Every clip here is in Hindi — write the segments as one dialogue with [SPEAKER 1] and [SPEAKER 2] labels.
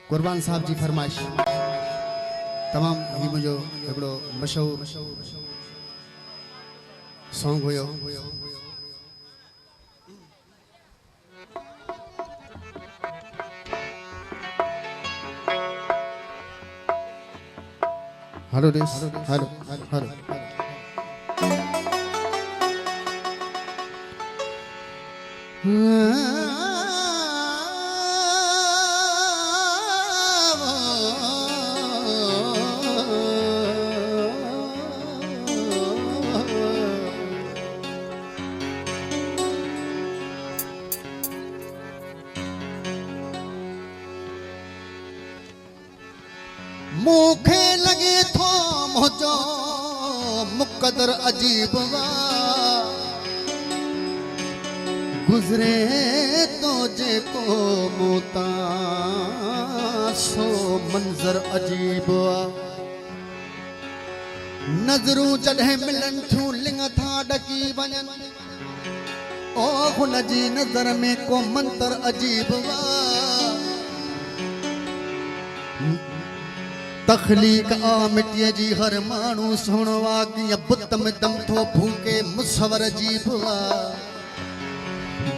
[SPEAKER 1] कुर्बान साहब जी फरमाइश तमाम ही मुझो एकड़ो मशहूर सॉन्ग हुयो। हेलो देश हेलो हेलो मुखे लगे थो मुझो मुकदर अजीब वा गुजरे तो जेको मोता सो मंजर अजीब वा नजरूं जॾहिं मिलन थियूं लिंग था डकी वञन ओ हुन जी नज़र में को मंतर अजीब वा तखलीक आ मिट्टी जी हर मानू सुणवा कि बुत में दम थो फूके मुसवर अजीब वा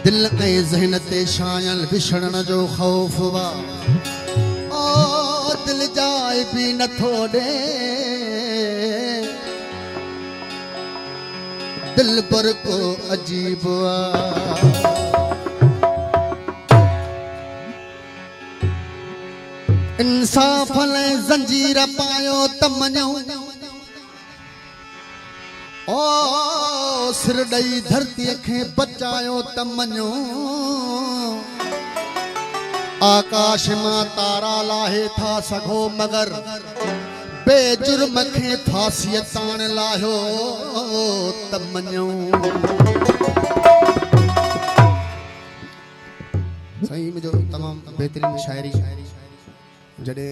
[SPEAKER 1] दिल ए ज़हन ते शायल विछड़न जो खौफ वा ओ दिल जाए भी न थो दे दिल पर को अजीब वा इंसाफ ले जंजीर पायो तमन्यो ओ सिर दई धरती खे बचायो तमन्यो आकाश मां तारा लाहे था सघो मगर बेजुर्म खे फांसी ताण लायो तमन्यो सही में जो तमाम बेहतरीन शायरी जडे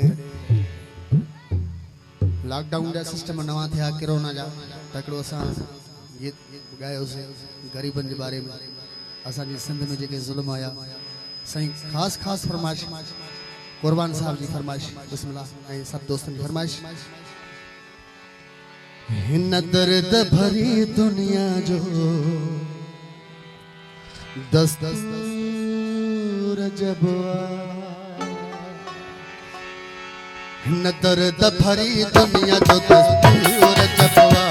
[SPEAKER 1] लॉकडाउन जा सिस्टम नवा थे कोरोना जा तकड़ो असा गीत गायो से गरीबन के बारे में असा जी सिंध में जेके जुल्म आया सही खास खास फरमाइश कुर्बान साहब जी फरमाइश बिस्मिल्लाह ए सब दोस्तन की फरमाइश हिन दर्द भरी दुनिया जो दस्तूर जबवा न दर्द भरी दुनिया जो दस्तूर जबवा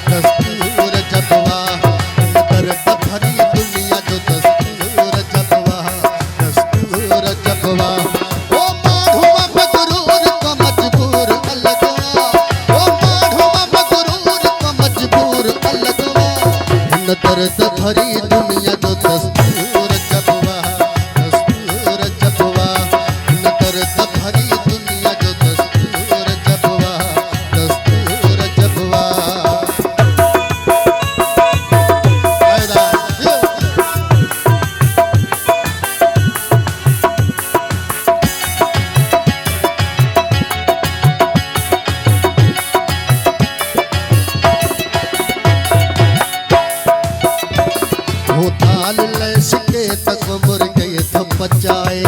[SPEAKER 1] दस्तूर जबवा न दर्द भरी दुनिया जो दस्तूर जबवा दस्तूर जबवा ओ माढ़ुआ मगरूर को मजबूर अलगवा ओ माढ़ुआ मगरूर को मजबूर अलगवा न दर्द भरी दुनिया जो दस्तूर जबवा दस्तूर जबवा न दर्द भरी बचाए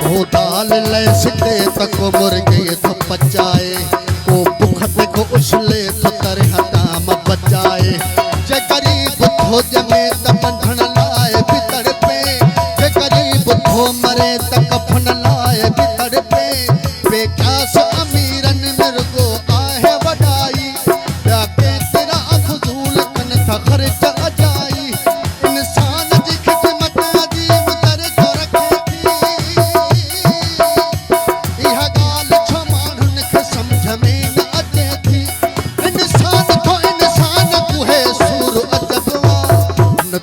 [SPEAKER 1] ओ दाल ले सिटे तक मुर्गे तो बचाए ओ भूख देखो उछले तो तरह दाम बचाए जे गरीब थो जमे त बंधन लाए भीतर पे जे गरीब थो मरे त कफन लाए भीतर पे बेकास अमीरन मिर्गो आहे वडाई खर्च अजाई इंसान जी खिदमत अजीब कर जो रखे थी इहा गाल छो माण्हुन खे समझ में न अचे थी इंसान को इंसान कुहे सूर अजबवा न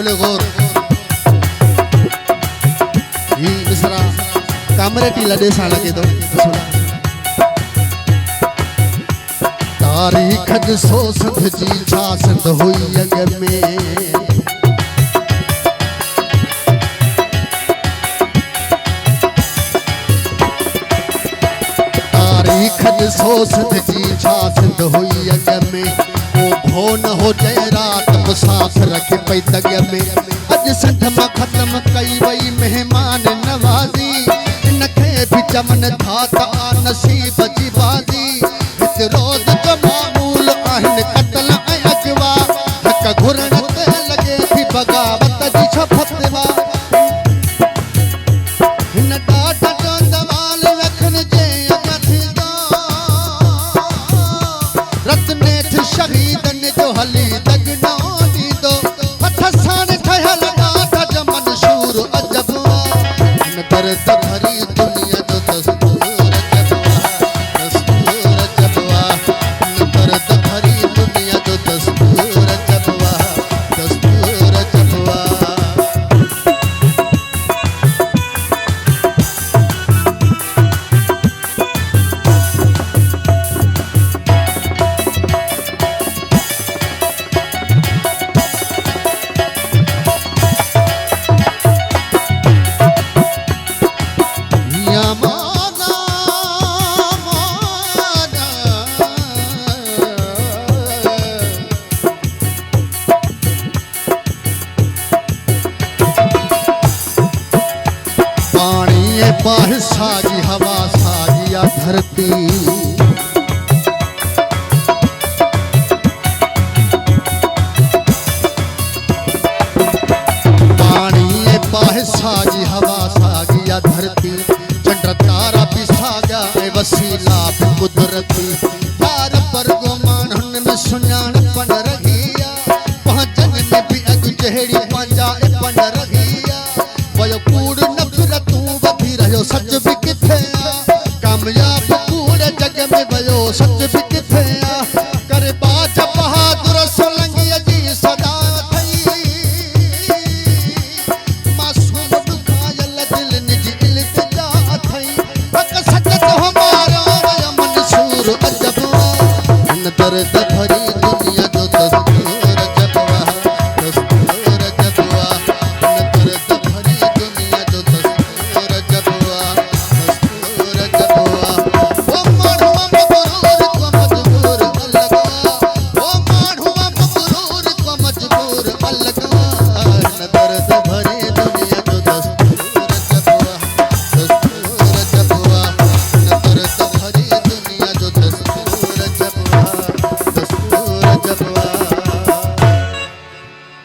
[SPEAKER 1] कण गोर ही मिसरा कमरे टी लॾे सां लॻे थो तारीख़ ॾिसो सिंध जी छा सिंध हुई अॻ में तारीख़ ॾिसो सिंध जी छा सिंध हुई अॻ में को भो न हुजे रात मुसाफ़िर खे पई तॻ में अॼु सिंध मां ख़त्म कई वई महिमान नवाज़ी इनखे बि चवनि था त आ नसीब जी बाज़ी हिते रोज़ जो मामूल आहिनि क़त्ल ऐं अगवा हक़ घुरण ते लॻे थी बग़ावत जी छा फतवा हिन ॾाढ जो दवाल रखनि जे अॻ थींदो रत्नेठ शहीदनि जो हली दगनो ॾींदो हथ सां ठहियल ॾाढ जो मंशूर अजब हिन दर्द भरी दुनिया जो दस्तूर जबवा हिन दर्द भरी दुनिया जो दस्तूर जबवा दस्तूर जबवा बाह सागी हवा सागी या धरती पानी बाह सागी हवा सागी या धरती चंड तारा भी सागा ऐं वसीला भी कुदरती यार पर गुमान में सुञाण पन रहिया पहुंचन में भी अॻु जहिड़ी पंहिंजा पन रहिया वयो कूड़ नफ़रतूं वधी रहियो सच बि किथे आ कामयाब कूड़ जग में वयो सच बि किथे आ करे बाज बहादुर सोलंगीअ जी सदा थई मासूम दुखायल दिलनि जी इल्तिजा थई हक़ सच तो हमारा वयो मंसूर अजब हिन दर्द भरी